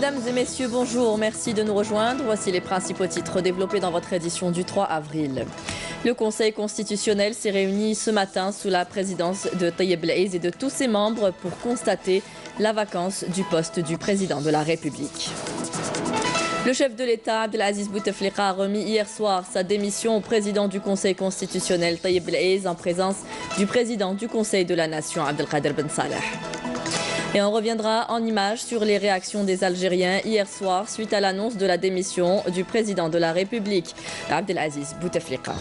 Mesdames et messieurs, bonjour, merci de nous rejoindre. Voici les principaux titres développés dans votre édition du 3 avril. Le Conseil constitutionnel s'est réuni ce matin sous la présidence de Tayyip El-Aïz et de tous ses membres pour constater la vacance du poste du président de la République. Le chef de l'État, Abdelaziz Bouteflika, a remis hier soir sa démission au président du Conseil constitutionnel, Tayyip El-Aïz, en présence du président du Conseil de la Nation, Abdelkader Ben Saleh. Et on reviendra en images sur les réactions des Algériens hier soir suite à l'annonce de la démission du président de la République, Abdelaziz Bouteflika.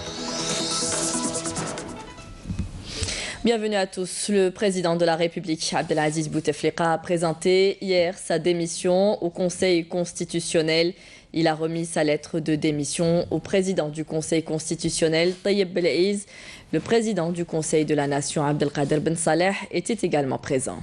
Bienvenue à tous. Le président de la République, Abdelaziz Bouteflika, a présenté hier sa démission au Conseil constitutionnel. Il a remis sa lettre de démission au président du Conseil constitutionnel, Tayyip El-Aïz. Le président du Conseil de la Nation, Abdelkader Ben Saleh, était également présent.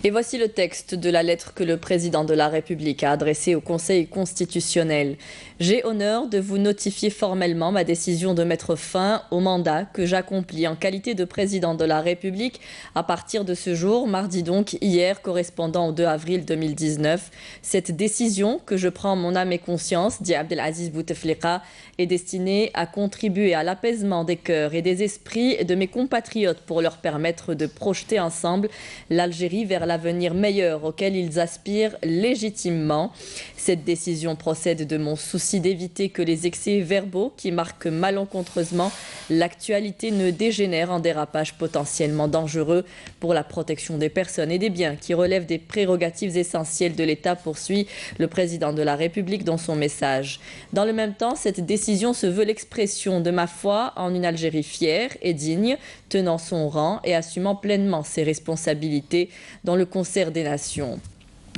Et voici le texte de la lettre que le président de la République a adressée au Conseil constitutionnel. J'ai honneur de vous notifier formellement ma décision de mettre fin au mandat que j'accomplis en qualité de président de la République à partir de ce jour, mardi donc, hier, correspondant au 2 avril 2019. Cette décision que je prends en mon âme et conscience, dit Abdelaziz Bouteflika, est destinée à contribuer à l'apaisement des cœurs et des esprits de mes compatriotes pour leur permettre de projeter ensemble l'Algérie vers l'avenir meilleur auquel ils aspirent légitimement. Cette décision procède de mon souci d'éviter que les excès verbaux qui marquent malencontreusement l'actualité ne dégénèrent en dérapage potentiellement dangereux pour la protection des personnes et des biens qui relèvent des prérogatives essentielles de l'État, poursuit le président de la République dans son message. Dans le même temps, cette décision se veut l'expression de ma foi en une Algérie fière et digne, tenant son rang et assumant pleinement ses responsabilités dans le concert des nations.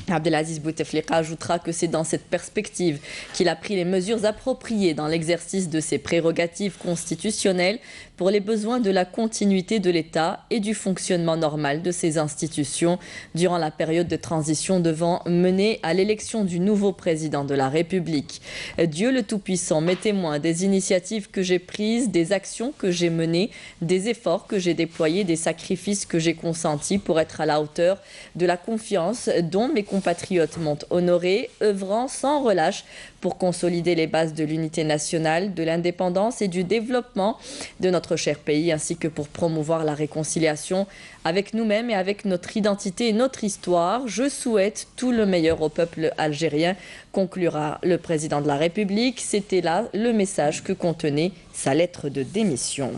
Abdelaziz Bouteflika ajoutera que c'est dans cette perspective qu'il a pris les mesures appropriées dans l'exercice de ses prérogatives constitutionnelles pour les besoins de la continuité de l'État et du fonctionnement normal de ses institutions durant la période de transition devant mener à l'élection du nouveau président de la République. Dieu le Tout-Puissant m'est témoin des initiatives que j'ai prises, des actions que j'ai menées, des efforts que j'ai déployés, des sacrifices que j'ai consentis pour être à la hauteur de la confiance dont mes compatriotes m'ont honoré, œuvrant sans relâche pour consolider les bases de l'unité nationale, de l'indépendance et du développement de notre cher pays, ainsi que pour promouvoir la réconciliation avec nous-mêmes et avec notre identité et notre histoire. Je souhaite tout le meilleur au peuple algérien, conclura le président de la République. C'était là le message que contenait sa lettre de démission.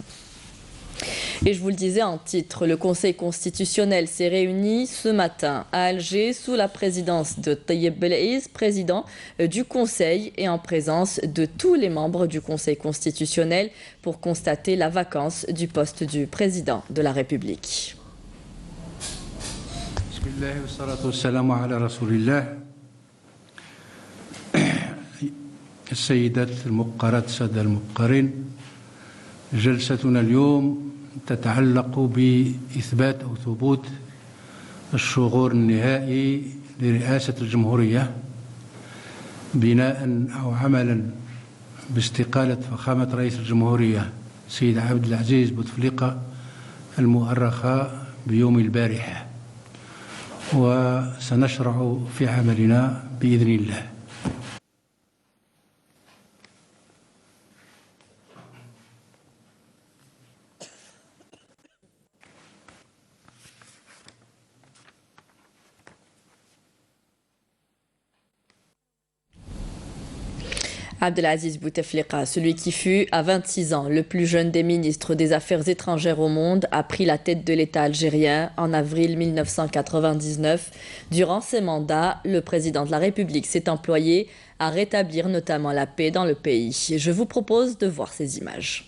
Et je vous le disais en titre, le Conseil constitutionnel s'est réuni ce matin à Alger sous la présidence de Tayyip El-Aïz, président du Conseil, et en présence de tous les membres du Conseil constitutionnel pour constater la vacance du poste du président de la République. تتعلق بإثبات أو ثبوت الشغور النهائي لرئاسة الجمهورية بناء أو عملا باستقالة فخامة رئيس الجمهورية سيد عبد العزيز بوتفليقة المؤرخة بيوم البارحة، وسنشرع في عملنا بإذن الله. Abdelaziz Bouteflika, celui qui fut à 26 ans le plus jeune des ministres des Affaires étrangères au monde, a pris la tête de l'État algérien en avril 1999. Durant ses mandats, le président de la République s'est employé à rétablir notamment la paix dans le pays. Je vous propose de voir ces images.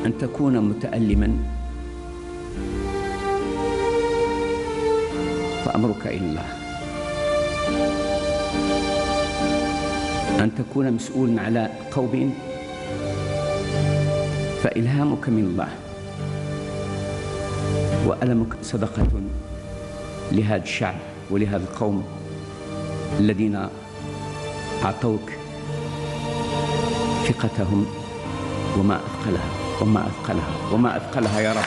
أن تكون متألما فأمرك إلى الله، أن تكون مسؤولا على قوم فإلهامك من الله، وألمك صدقة لهذا الشعب ولهذا القوم الذين أعطوك ثقتهم وما أثقلها يا رب.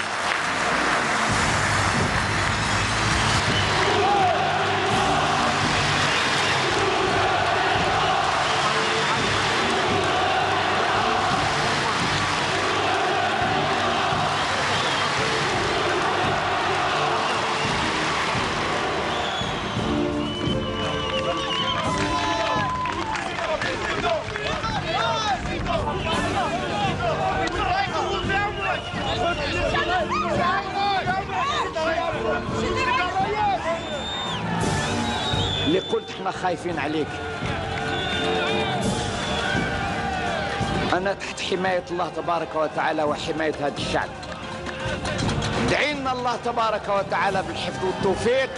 اللي قلت احنا خايفين عليك، أنا تحت حماية الله تبارك وتعالى وحماية هذا الشعب. دعينا الله تبارك وتعالى بالحفظ والتوفيق،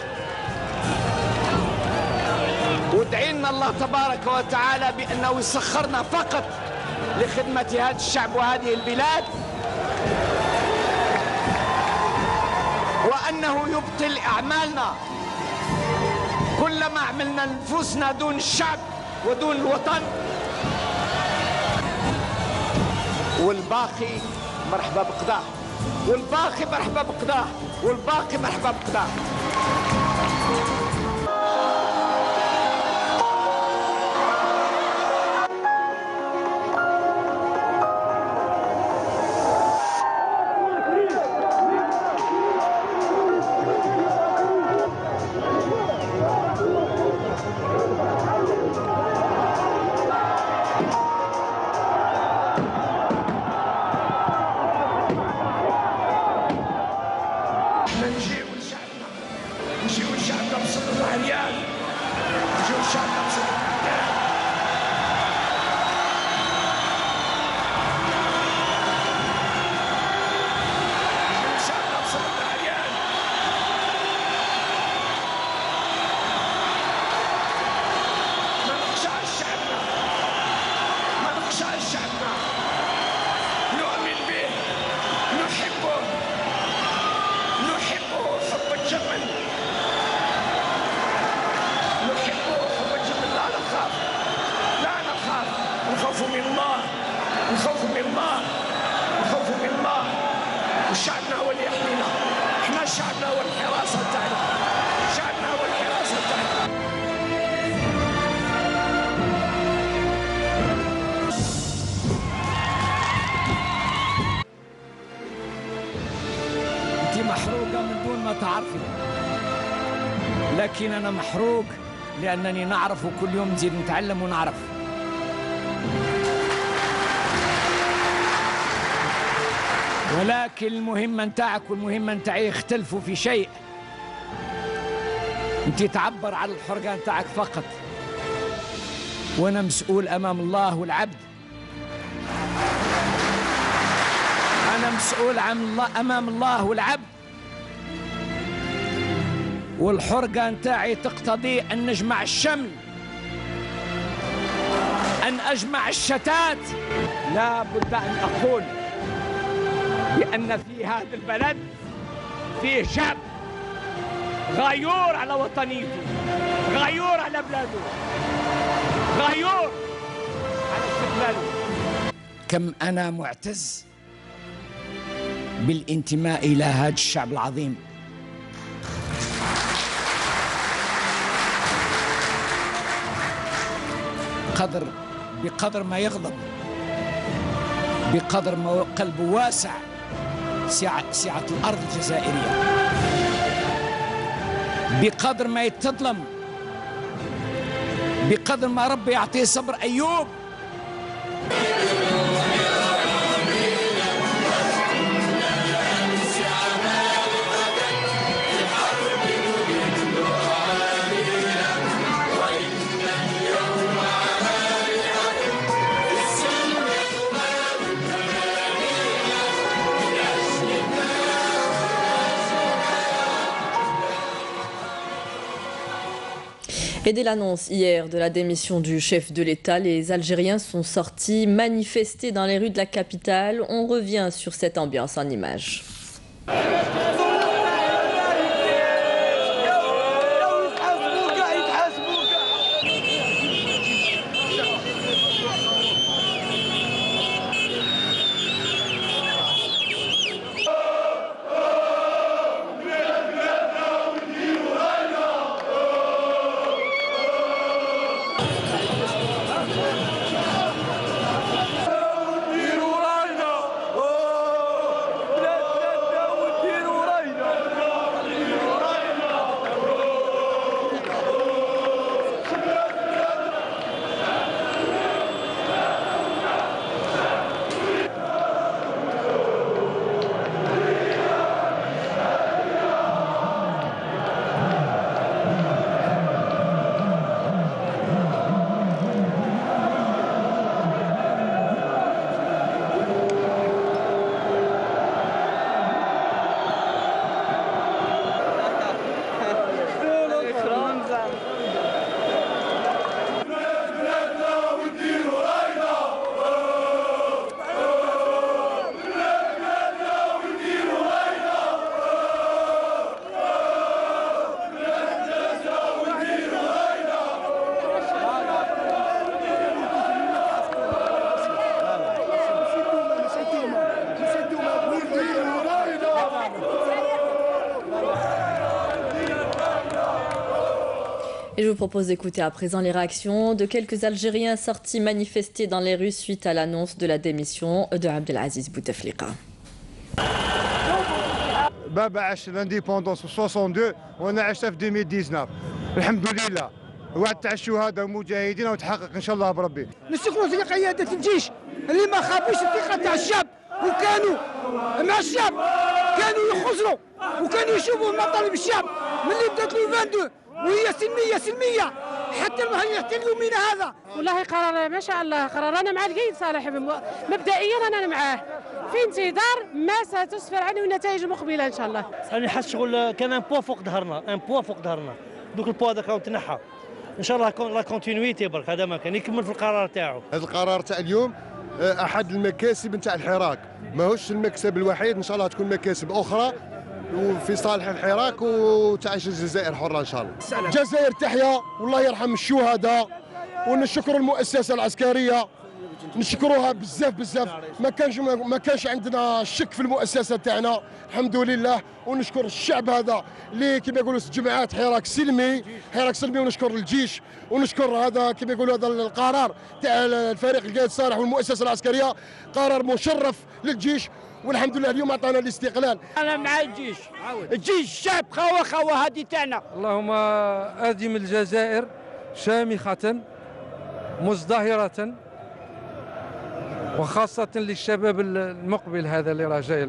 ودعينا الله تبارك وتعالى بأنه يسخرنا فقط لخدمة هذا الشعب وهذه البلاد، وأنه يبطل أعمالنا كلما عملنا نفوسنا دون الشعب ودون الوطن، والباقي مرحبا بقضاه، والباقي مرحبا بقضاه، والباقي مرحبا بقضاه. نجيو لشعبنا بصدر ريال، نجيو لشعبنا بصدر ريال. نجيو لشعبنا بصدر ريال. ما نخشاش شعبنا، ما نخشاش شعبنا، نؤمن به، نحبه، نحبه حب الجمل، نحبه حب الجمل. لا نخاف، لا نخاف، نخاف من الله، نخاف من الله، نخاف من الله، وشعبنا هو اللي يحمينا. احنا شعبنا هو الحراسة تاعنا، شعبنا هو الحراسة تاعنا. انت محروقة من دون ما تعرفي، لكن أنا محروق لأنني نعرف وكل يوم نزيد نتعلم ونعرف. ولكن المهمة نتاعك والمهمة نتاعي يختلفوا في شيء. أنت تعبر على الحرقة نتاعك فقط، وأنا مسؤول أمام الله والعبد. أنا مسؤول عن الله أمام الله والعبد، والحرقة نتاعي تقتضي أن نجمع الشمل، أن أجمع الشتات. لا بد أن أقول بأن في هذا البلد فيه شعب غيور على وطنيته، غيور على بلاده، غيور على استقلاله. كم أنا معتز بالانتماء إلى هذا الشعب العظيم. بقدر ما يغضب، بقدر ما قلبه واسع، سعة الأرض الجزائرية، بقدر ما يتظلم، بقدر ما ربي يعطيه صبر أيوب. Et dès l'annonce hier de la démission du chef de l'État, les Algériens sont sortis manifester dans les rues de la capitale. On revient sur cette ambiance en images. Et je vous propose d'écouter à présent les réactions de quelques Algériens sortis manifester dans les rues suite à l'annonce de la démission de Abdelaziz Bouteflika. بابا عاش لانديبوندونس في 62 وانا عشتها في 2019 الحمد لله وعد تاع الشهداء ومجاهدين وتحقق ان شاء الله بربي. نشكروا في قياده الجيش اللي ما خافوش الثقه تاع الشعب وكانوا مع الشعب كانوا يخزروا وكانوا يشوفوا مطالب الشعب من اللي بدات له 22 وهي سلميه حتى اليومين هذا. والله قرار ما شاء الله قرار انا مع القيد صالح مبدئيا انا معاه في انتظار ما ستسفر عنه النتائج المقبله ان شاء الله. انا حاسس شغل كان ان بوا فوق ظهرنا دوك البوا هذاك راهو تنحى ان شاء الله لا كونتينيتي برك هذا ما كان يكمل في القرار تاعو. هذا القرار تاع اليوم احد المكاسب نتاع الحراك ماهوش المكسب الوحيد ان شاء الله تكون مكاسب اخرى وفي صالح الحراك وتعيش الجزائر حره ان شاء الله. الجزائر تحيا والله يرحم الشهداء ونشكر المؤسسه العسكريه نشكروها بزاف ما كانش عندنا شك في المؤسسه تاعنا الحمد لله ونشكر الشعب هذا اللي كما يقولوا جماعات حراك سلمي ونشكر الجيش ونشكر هذا كما يقولوا هذا القرار تاع الفريق القائد صالح والمؤسسه العسكريه قرار مشرف للجيش والحمد لله اليوم عطانا الاستقلال. انا مع الجيش الشعب خوا هذه تاعنا. اللهم ادم الجزائر شامخه مزدهره وخاصة للشباب المقبل هذا اللي راه جاي.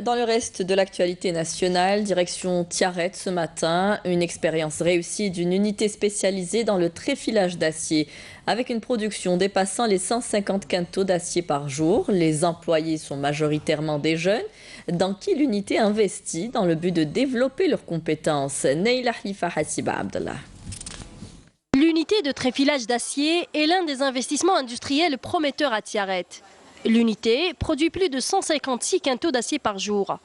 Dans le reste de l'actualité nationale, direction Tiaret ce matin, une expérience réussie d'une unité spécialisée dans le tréfilage d'acier. Avec une production dépassant les 150 quintaux d'acier par jour, les employés sont majoritairement des jeunes, dans qui l'unité investit dans le but de développer leurs compétences. Neila Hlifa Hassiba Abdallah. L'unité de tréfilage d'acier est l'un des investissements industriels prometteurs à Tiaret. L'unité produit plus de 156 quintaux d'acier par jour.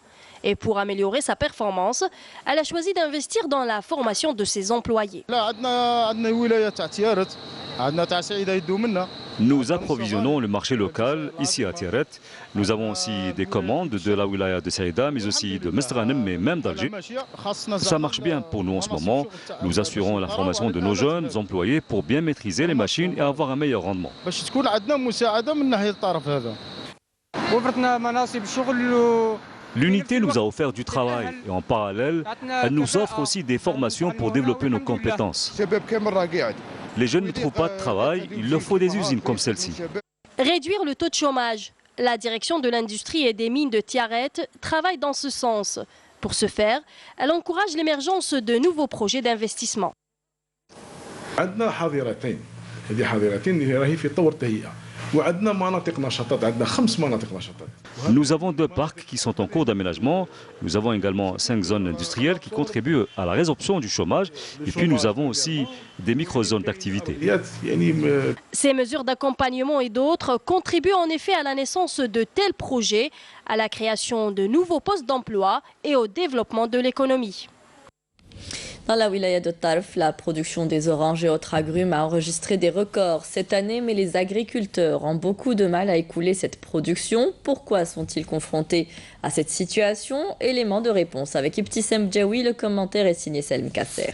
Et pour améliorer sa performance, elle a choisi d'investir dans la formation de ses employés. Nous approvisionnons le marché local ici à Tiaret. Nous avons aussi des commandes de la wilaya de Saïda, mais aussi de Mestраnem et même d'Alger. Ça marche bien pour nous en ce moment. Nous assurons la formation de nos jeunes employés pour bien maîtriser les machines et avoir un meilleur rendement. L'unité nous a offert du travail et en parallèle, elle nous offre aussi des formations pour développer nos compétences. Les jeunes ne trouvent pas de travail, il leur faut des usines comme celle-ci. Réduire le taux de chômage. La direction de l'industrie et des mines de Tiaret travaille dans ce sens. Pour ce faire, elle encourage l'émergence de nouveaux projets d'investissement. Nous avons 2 parcs qui sont en cours d'aménagement. Nous avons également 5 zones industrielles qui contribuent à la résorption du chômage. Et puis nous avons aussi des micro-zones d'activité. Ces mesures d'accompagnement et d'autres contribuent en effet à la naissance de tels projets, à la création de nouveaux postes d'emploi et au développement de l'économie. Dans la wilaya de Tarf, la production des oranges et autres agrumes a enregistré des records cette année, mais les agriculteurs ont beaucoup de mal à écouler cette production. Pourquoi sont-ils confrontés à cette situation? Élément de réponse avec Ibtissem Djaoui, le commentaire est signé Selm Kasser.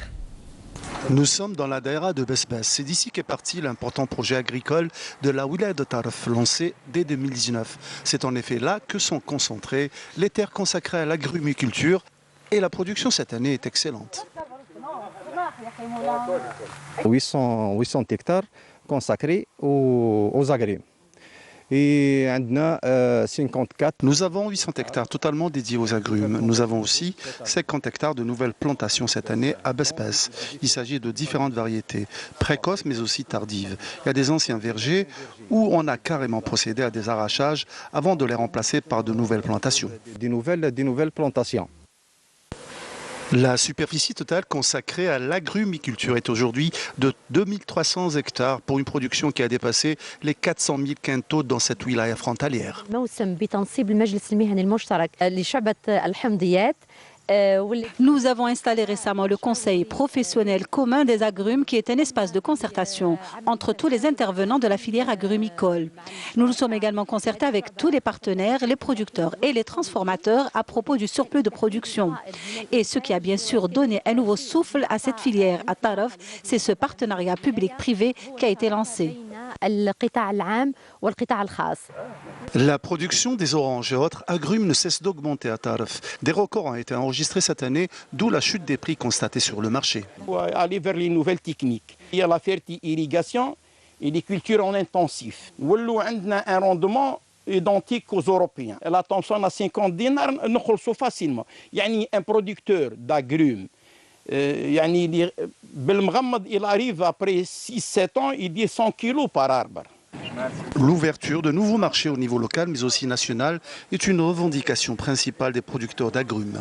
Nous sommes dans la daïra de Besbes. C'est d'ici qu'est parti l'important projet agricole de la wilaya de Tarf, lancé dès 2019. C'est en effet là que sont concentrées les terres consacrées à l'agrumiculture et la production cette année est excellente. 800 hectares consacrés aux agrumes. Et nous avons 800 hectares totalement dédiés aux agrumes. Nous avons aussi 50 hectares de nouvelles plantations cette année à Besbes. Il s'agit de différentes variétés, précoces mais aussi tardives. Il y a des anciens vergers où on a carrément procédé à des arrachages avant de les remplacer par de nouvelles plantations. Des nouvelles plantations. La superficie totale consacrée à l'agrumiculture est aujourd'hui de 2300 hectares pour une production qui a dépassé les 400 000 quintaux dans cette wilaya frontalière. Nous avons installé récemment le Conseil professionnel commun des agrumes qui est un espace de concertation entre tous les intervenants de la filière agrumicole. Nous nous sommes également concertés avec tous les partenaires, les producteurs et les transformateurs à propos du surplus de production. Et ce qui a bien sûr donné un nouveau souffle à cette filière à Tarf, c'est ce partenariat public-privé qui a été lancé. La production des oranges et autres agrumes ne cesse d'augmenter à Tarf. Des records ont été enregistrés cette année, d'où la chute des prix constatée sur le marché. Il faut aller vers les nouvelles techniques. Il y a la ferti-irrigation et les cultures en intensif. Nous avons un rendement identique aux Européens. La tonne à 50 dinars, nous avons facilement. Il y a un producteur d'agrumes. Il arrive après 6-7 ans, il dit 100 kilos par arbre. L'ouverture de nouveaux marchés au niveau local, mais aussi national, est une revendication principale des producteurs d'agrumes.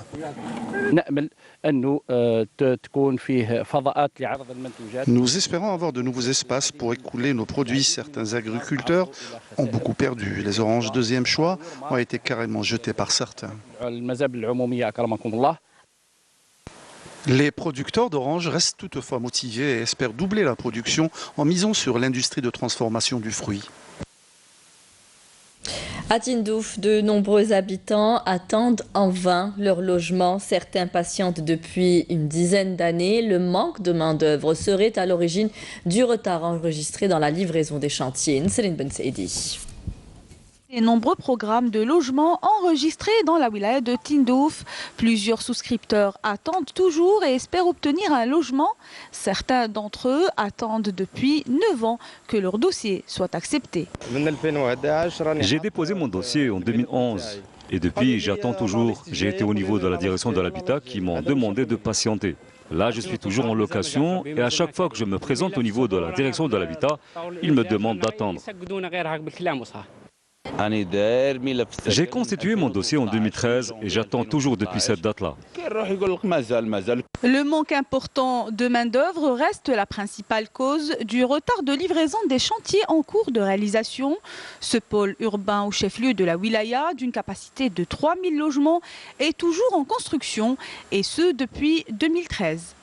Nous espérons avoir de nouveaux espaces pour écouler nos produits. Certains agriculteurs ont beaucoup perdu. Les oranges deuxième choix ont été carrément jetées par certains. Les producteurs d'oranges restent toutefois motivés et espèrent doubler la production en misant sur l'industrie de transformation du fruit. À Tindouf, de nombreux habitants attendent en vain leur logement. Certains patientent depuis une dizaine d'années. Le manque de main-d'œuvre serait à l'origine du retard enregistré dans la livraison des chantiers. Céline Ben Saidi. Les nombreux programmes de logement enregistrés dans la wilaya de Tindouf. Plusieurs souscripteurs attendent toujours et espèrent obtenir un logement. Certains d'entre eux attendent depuis 9 ans que leur dossier soit accepté. J'ai déposé mon dossier en 2011 et depuis j'attends toujours. J'ai été au niveau de la direction de l'habitat qui m'ont demandé de patienter. Là, je suis toujours en location et à chaque fois que je me présente au niveau de la direction de l'habitat, ils me demandent d'attendre. J'ai constitué mon dossier en 2013 et j'attends toujours depuis cette date-là. Le manque important de main-d'œuvre reste la principale cause du retard de livraison des chantiers en cours de réalisation. Ce pôle urbain au chef-lieu de la wilaya, d'une capacité de 3000 logements, est toujours en construction et ce depuis 2013.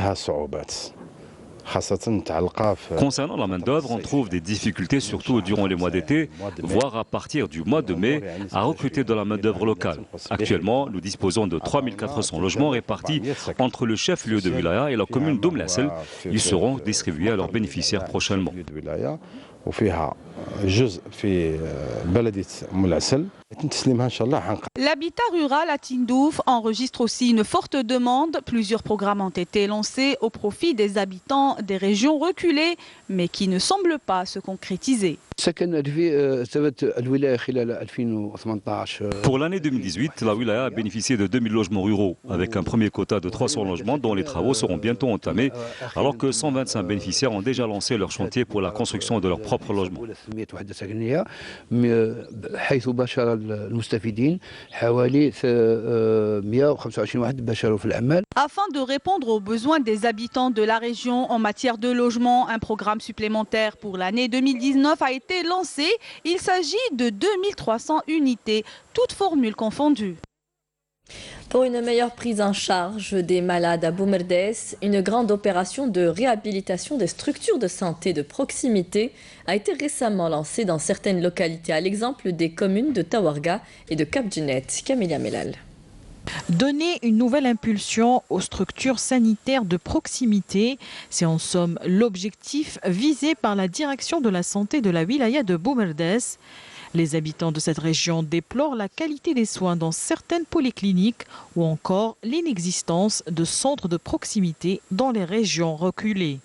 Concernant la main-d'œuvre, on trouve des difficultés, surtout durant les mois d'été, voire à partir du mois de mai, à recruter de la main-d'œuvre locale. Actuellement, nous disposons de 3400 logements répartis entre le chef-lieu de wilaya et la commune d'Oum Lassel. Ils seront distribués à leurs bénéficiaires prochainement. L'habitat rural à Tindouf enregistre aussi une forte demande. Plusieurs programmes ont été lancés au profit des habitants des régions reculées, mais qui ne semblent pas se concrétiser. Pour l'année 2018, la wilaya a bénéficié de 2000 logements ruraux, avec un premier quota de 300 logements dont les travaux seront bientôt entamés, alors que 125 bénéficiaires ont déjà lancé leur chantier pour la construction de leurs propres logements. Afin de répondre aux besoins des habitants de la région en matière de logement, un programme supplémentaire pour l'année 2019 a été lancé. Il s'agit de 2300 unités, toutes formules confondues. Pour une meilleure prise en charge des malades à Boumerdès, une grande opération de réhabilitation des structures de santé de proximité a été récemment lancée dans certaines localités, à l'exemple des communes de Tawarga et de Cap Djenet. Camélia Melal. Donner une nouvelle impulsion aux structures sanitaires de proximité, c'est en somme l'objectif visé par la direction de la santé de la wilaya de Boumerdès. Les habitants de cette région déplorent la qualité des soins dans certaines polycliniques ou encore l'inexistence de centres de proximité dans les régions reculées.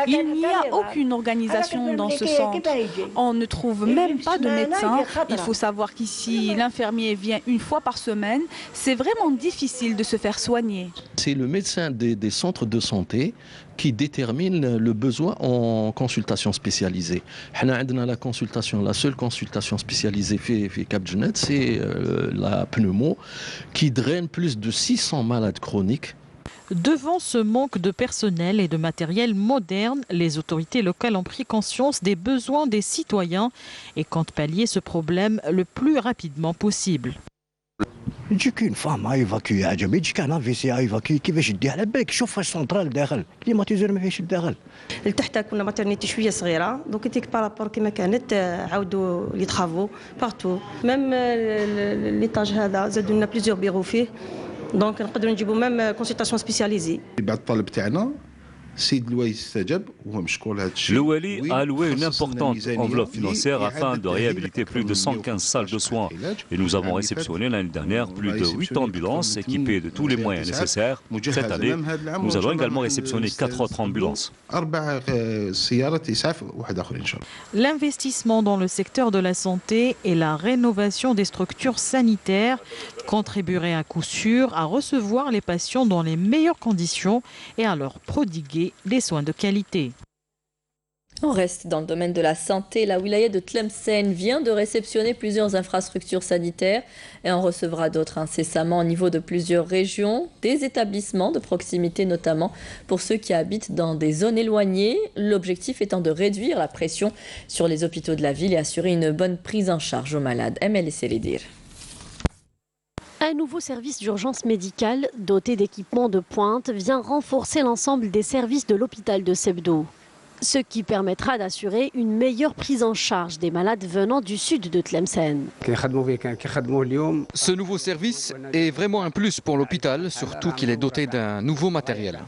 Il n'y a aucune organisation dans ce centre. On ne trouve même pas de médecin. Il faut savoir qu'ici, l'infirmier vient une fois par semaine. C'est vraiment difficile de se faire soigner. C'est le médecin des centres de santé qui détermine le besoin en consultation spécialisée. La seule consultation spécialisée fait Cap Djenet, c'est la pneumo, qui draine plus de 600 malades chroniques. Devant ce manque de personnel et de matériel moderne, les autorités locales ont pris conscience des besoins des citoyens et comptent pallier ce problème le plus rapidement possible. تجيك une femme à évacuer عجمي تجيك un AVC à évacuer كيفاش يديها على بالك شوف السنترال داخل كليماتيزور ما فيهش الداخل لتحت كنا ماترنيتي شويه صغيره دونك ديك بارابور كما كانت عاودوا لي طرافو بارتو ميم ليطاج هذا زادوا لنا بليزيور بيرو فيه دونك نقدروا نجيبوا ميم كونسلطاسيون سبيسياليزي بعد الطلب تاعنا Le Wali a alloué une importante enveloppe financière afin de réhabiliter plus de 115 salles de soins. Et nous avons réceptionné l'année dernière plus de 8 ambulances équipées de tous les moyens nécessaires. Cette année, nous allons également réceptionner 4 autres ambulances. L'investissement dans le secteur de la santé et la rénovation des structures sanitaires contribueraient à coup sûr à recevoir les patients dans les meilleures conditions et à leur prodiguer des soins de qualité. On reste dans le domaine de la santé. La wilaya de Tlemcen vient de réceptionner plusieurs infrastructures sanitaires et en recevra d'autres incessamment au niveau de plusieurs régions, des établissements de proximité notamment pour ceux qui habitent dans des zones éloignées. L'objectif étant de réduire la pression sur les hôpitaux de la ville et assurer une bonne prise en charge aux malades. ML Selidir. Un nouveau service d'urgence médicale doté d'équipements de pointe vient renforcer l'ensemble des services de l'hôpital de Sebdo, ce qui permettra d'assurer une meilleure prise en charge des malades venant du sud de Tlemcen. Ce nouveau service est vraiment un plus pour l'hôpital, surtout qu'il est doté d'un nouveau matériel.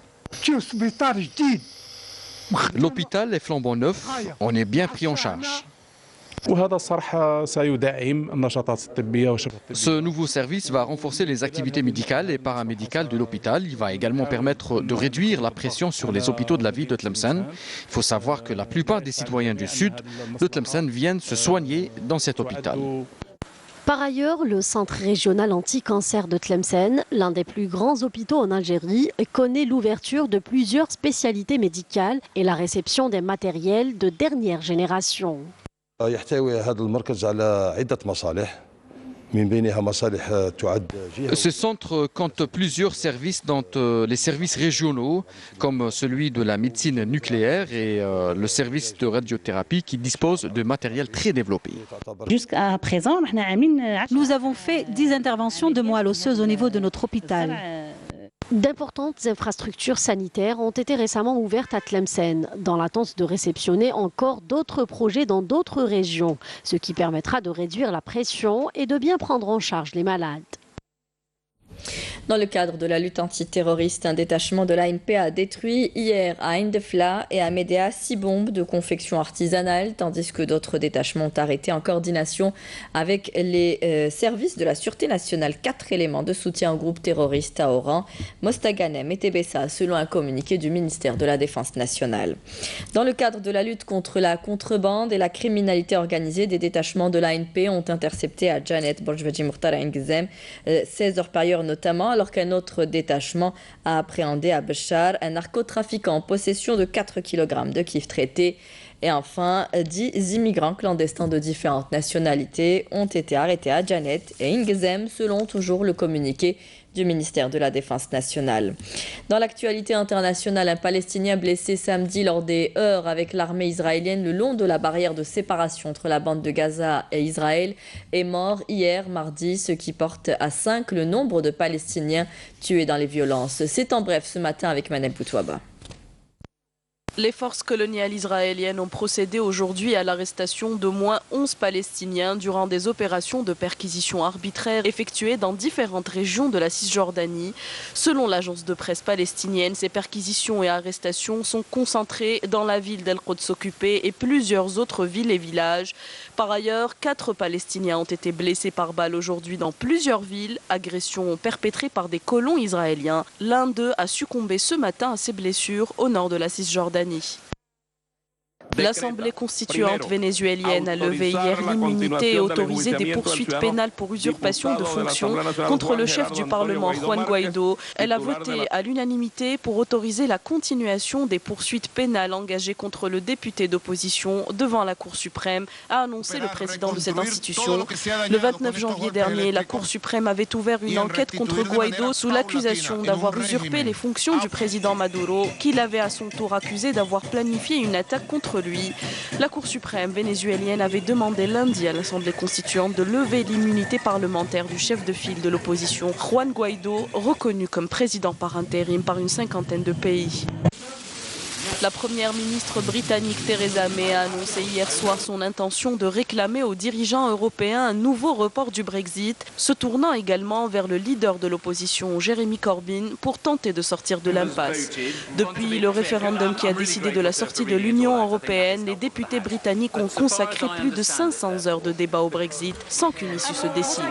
L'hôpital est flambant neuf, on est bien pris en charge. Ce nouveau service va renforcer les activités médicales et paramédicales de l'hôpital. Il va également permettre de réduire la pression sur les hôpitaux de la ville de Tlemcen. Il faut savoir que la plupart des citoyens du sud de Tlemcen viennent se soigner dans cet hôpital. Par ailleurs, le centre régional anti-cancer de Tlemcen, l'un des plus grands hôpitaux en Algérie, connaît l'ouverture de plusieurs spécialités médicales et la réception des matériels de dernière génération. Ce centre compte plusieurs services, dont les services régionaux, comme celui de la médecine nucléaire et le service de radiothérapie qui dispose de matériel très développé. Jusqu'à présent, nous avons fait 10 interventions de moelle osseuse au niveau de notre hôpital. D'importantes infrastructures sanitaires ont été récemment ouvertes à Tlemcen, dans l'attente de réceptionner encore d'autres projets dans d'autres régions, ce qui permettra de réduire la pression et de bien prendre en charge les malades. Dans le cadre de la lutte antiterroriste, un détachement de l'ANP a détruit hier à Indefla et à Médéa 6 bombes de confection artisanale, tandis que d'autres détachements ont arrêté en coordination avec les services de la Sûreté nationale 4 éléments de soutien au groupe terroriste à Oran, Mostaganem et Tébessa, selon un communiqué du ministère de la Défense nationale. Dans le cadre de la lutte contre la contrebande et la criminalité organisée, des détachements de l'ANP ont intercepté à Janet, Borjvaji Mukhtar et Ngzem 16 orpailleurs notamment, alors qu'un autre détachement a appréhendé à Béchar un narcotrafiquant en possession de 4 kg de kif traité. Et enfin, 10 immigrants clandestins de différentes nationalités ont été arrêtés à Janet et Ngzem, selon toujours le communiqué du ministère de la Défense nationale. Dans l'actualité internationale, un Palestinien blessé samedi lors des heurts avec l'armée israélienne le long de la barrière de séparation entre la bande de Gaza et Israël est mort hier, mardi, ce qui porte à 5 le nombre de Palestiniens tués dans les violences. C'est en bref ce matin avec Manel Boutouaba. Les forces coloniales israéliennes ont procédé aujourd'hui à l'arrestation d'au moins 11 Palestiniens durant des opérations de perquisition arbitraire effectuées dans différentes régions de la Cisjordanie. Selon l'agence de presse palestinienne, ces perquisitions et arrestations sont concentrées dans la ville d'El-Quds occupée et plusieurs autres villes et villages. Par ailleurs, 4 Palestiniens ont été blessés par balle aujourd'hui dans plusieurs villes, agressions perpétrées par des colons israéliens. L'un d'eux a succombé ce matin à ses blessures au nord de la Cisjordanie. L'Assemblée constituante vénézuélienne a levé hier l'immunité et autorisé des poursuites pénales pour usurpation de fonctions contre le chef du Parlement, Juan Guaidó. Elle a voté à l'unanimité pour autoriser la continuation des poursuites pénales engagées contre le député d'opposition devant la Cour suprême, a annoncé le président de cette institution. Le 29 janvier dernier, la Cour suprême avait ouvert une enquête contre Guaidó sous l'accusation d'avoir usurpé les fonctions du président Maduro, qu'il avait à son tour accusé d'avoir planifié une attaque contre lui. La Cour suprême vénézuélienne avait demandé lundi à l'Assemblée constituante de lever l'immunité parlementaire du chef de file de l'opposition, Juan Guaidó, reconnu comme président par intérim par une 50aine de pays. La première ministre britannique Theresa May a annoncé hier soir son intention de réclamer aux dirigeants européens un nouveau report du Brexit, se tournant également vers le leader de l'opposition Jeremy Corbyn pour tenter de sortir de l'impasse. Depuis le référendum qui a décidé de la sortie de l'Union européenne, les députés britanniques ont consacré plus de 500 heures de débat au Brexit sans qu'une issue se dessine.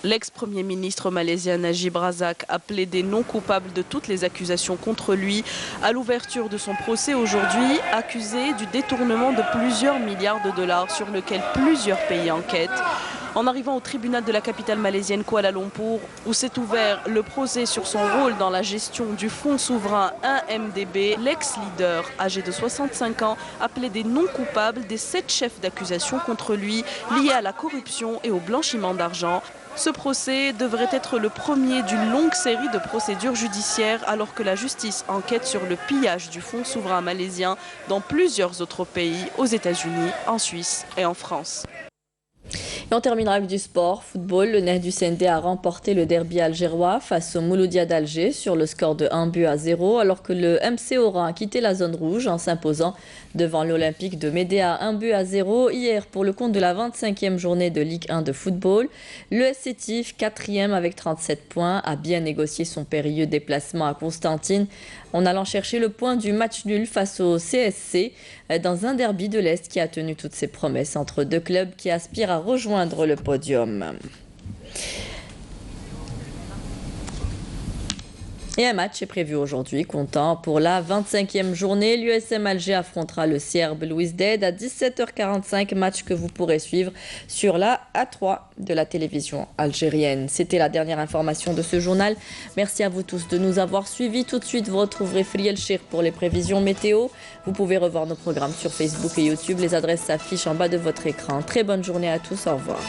L'ex-premier ministre malaisien Najib Razak a plaidé non coupable de toutes les accusations contre lui à l'ouverture de son procès aujourd'hui, accusé du détournement de plusieurs milliards de dollars sur lequel plusieurs pays enquêtent. En arrivant au tribunal de la capitale malaisienne Kuala Lumpur, où s'est ouvert le procès sur son rôle dans la gestion du fonds souverain 1MDB, l'ex-leader, âgé de 65 ans, a plaidé non coupable des 7 chefs d'accusation contre lui liés à la corruption et au blanchiment d'argent. Ce procès devrait être le premier d'une longue série de procédures judiciaires alors que la justice enquête sur le pillage du fonds souverain malaisien dans plusieurs autres pays, aux États-Unis, en Suisse et en France. Et on terminera avec du sport. Football, le Neh du CND a remporté le derby algérois face au Mouloudia d'Alger sur le score de 1-0, alors que le MC Oran a quitté la zone rouge en s'imposant devant l'Olympique de Médéa 1-0 hier pour le compte de la 25e journée de Ligue 1 de football. Le SC Tif, 4e avec 37 points, a bien négocié son périlleux déplacement à Constantine en allant chercher le point du match nul face au CSC dans un derby de l'Est qui a tenu toutes ses promesses entre deux clubs qui aspirent à rejoindre le podium. Et un match est prévu aujourd'hui, comptant pour la 25e journée. L'USM Alger affrontera le CRB Louis Dead à 17h45, match que vous pourrez suivre sur la A3 de la télévision algérienne. C'était la dernière information de ce journal. Merci à vous tous de nous avoir suivis. Tout de suite, vous retrouverez Friel Chir pour les prévisions météo. Vous pouvez revoir nos programmes sur Facebook et YouTube. Les adresses s'affichent en bas de votre écran. Très bonne journée à tous. Au revoir.